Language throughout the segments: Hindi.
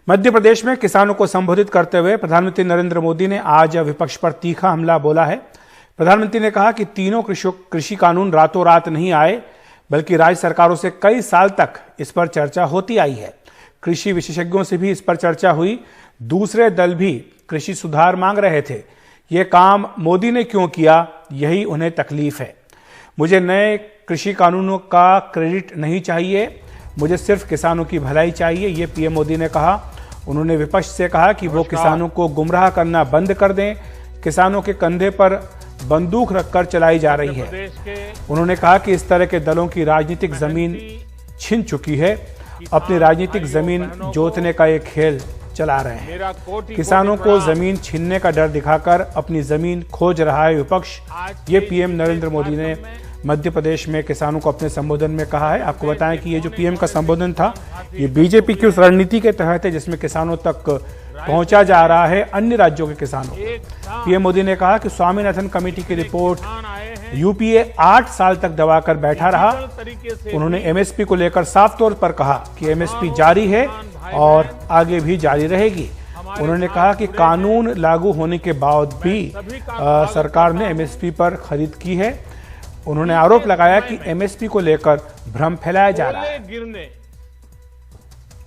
मध्य प्रदेश में किसानों को संबोधित करते हुए प्रधानमंत्री नरेंद्र मोदी ने आज विपक्ष पर तीखा हमला बोला है। प्रधानमंत्री ने कहा कि तीनों कृषि कानून रातों रात नहीं आए, बल्कि राज्य सरकारों से कई साल तक इस पर चर्चा होती आई है। कृषि विशेषज्ञों से भी इस पर चर्चा हुई। दूसरे दल भी कृषि सुधार मांग रहे थे। ये काम मोदी ने क्यों किया, यही उन्हें तकलीफ है। मुझे नए कृषि कानूनों का क्रेडिट नहीं चाहिए, मुझे सिर्फ किसानों की भलाई चाहिए, ये पीएम मोदी ने कहा। उन्होंने विपक्ष से कहा कि वो किसानों को गुमराह करना बंद कर दें। किसानों के कंधे पर बंदूक रखकर चलाई जा रही है। उन्होंने कहा कि इस तरह के दलों की राजनीतिक जमीन छिन चुकी है, अपनी राजनीतिक जमीन जोतने का ये खेल चला रहे हैं। किसानों को जमीन छीनने का डर दिखाकर अपनी जमीन खोज रहा है विपक्ष, ये पीएम नरेंद्र मोदी ने मध्य प्रदेश में किसानों को अपने संबोधन में कहा है। आपको बताएं कि ये जो पीएम का संबोधन था, ये बीजेपी की उस रणनीति के तहत है जिसमें किसानों तक पहुंचा जा रहा है अन्य राज्यों के किसानों को। पीएम मोदी ने कहा कि स्वामीनाथन कमेटी की रिपोर्ट यूपीए 8 साल तक दबाकर बैठा रहा। उन्होंने एमएसपी को लेकर साफ तौर पर कहा कि एमएसपी जारी है और आगे भी जारी रहेगी। उन्होंने कहा कि कानून लागू होने के बाद भी सरकार ने एमएसपी पर खरीद की है। उन्होंने आरोप लगाया कि एमएसपी को लेकर भ्रम फैलाया जा रहा है।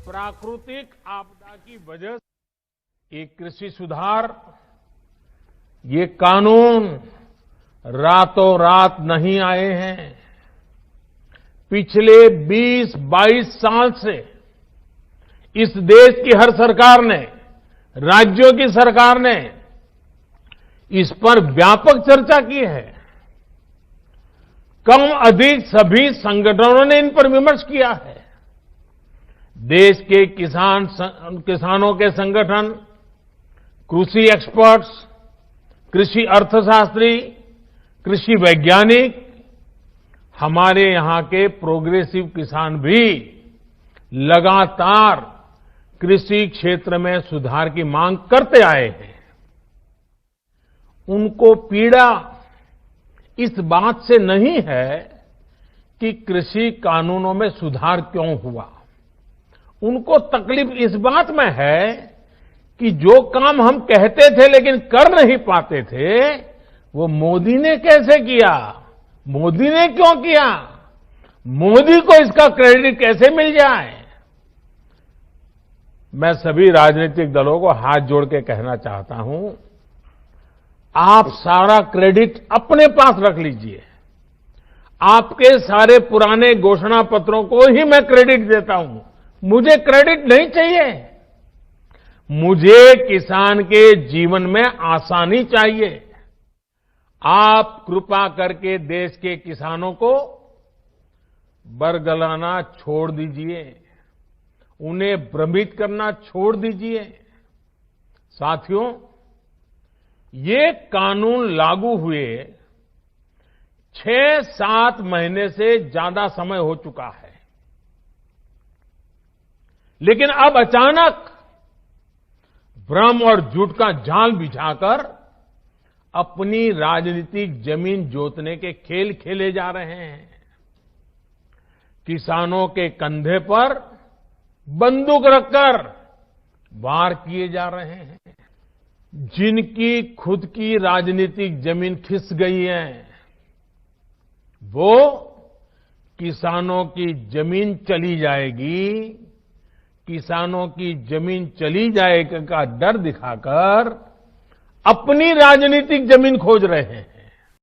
प्राकृतिक आपदा की वजह से ये कृषि सुधार, ये कानून रातों रात नहीं आए हैं। पिछले 20-22 साल से इस देश की हर सरकार ने, राज्यों की सरकार ने इस पर व्यापक चर्चा की है। कम अधिक सभी संगठनों ने इन पर विमर्श किया है। देश के किसानों के संगठन, कृषि एक्सपर्ट्स, कृषि अर्थशास्त्री, कृषि वैज्ञानिक, हमारे यहां के प्रोग्रेसिव किसान भी लगातार कृषि क्षेत्र में सुधार की मांग करते आए हैं। उनको पीड़ा इस बात से नहीं है कि कृषि कानूनों में सुधार क्यों हुआ। उनको तकलीफ इस बात में है कि जो काम हम कहते थे लेकिन कर नहीं पाते थे, वो मोदी ने कैसे किया, मोदी ने क्यों किया, मोदी को इसका क्रेडिट कैसे मिल जाए। मैं सभी राजनीतिक दलों को हाथ जोड़ के कहना चाहता हूं, आप सारा क्रेडिट अपने पास रख लीजिए। आपके सारे पुराने घोषणा पत्रों को ही मैं क्रेडिट देता हूं, मुझे क्रेडिट नहीं चाहिए। मुझे किसान के जीवन में आसानी चाहिए। आप कृपा करके देश के किसानों को बरगलाना छोड़ दीजिए, उन्हें भ्रमित करना छोड़ दीजिए। साथियों, ये कानून लागू हुए 6-7 महीने से ज्यादा समय हो चुका है, लेकिन अब अचानक भ्रम और झूठ का जाल बिछाकर अपनी राजनीतिक जमीन जोतने के खेल खेले जा रहे हैं। किसानों के कंधे पर बंदूक रखकर वार किए जा रहे हैं। जिनकी खुद की राजनीतिक जमीन खिस गई है, वो किसानों की जमीन चली जाएगी, किसानों की जमीन चली जाएगी का डर दिखाकर अपनी राजनीतिक जमीन खोज रहे हैं।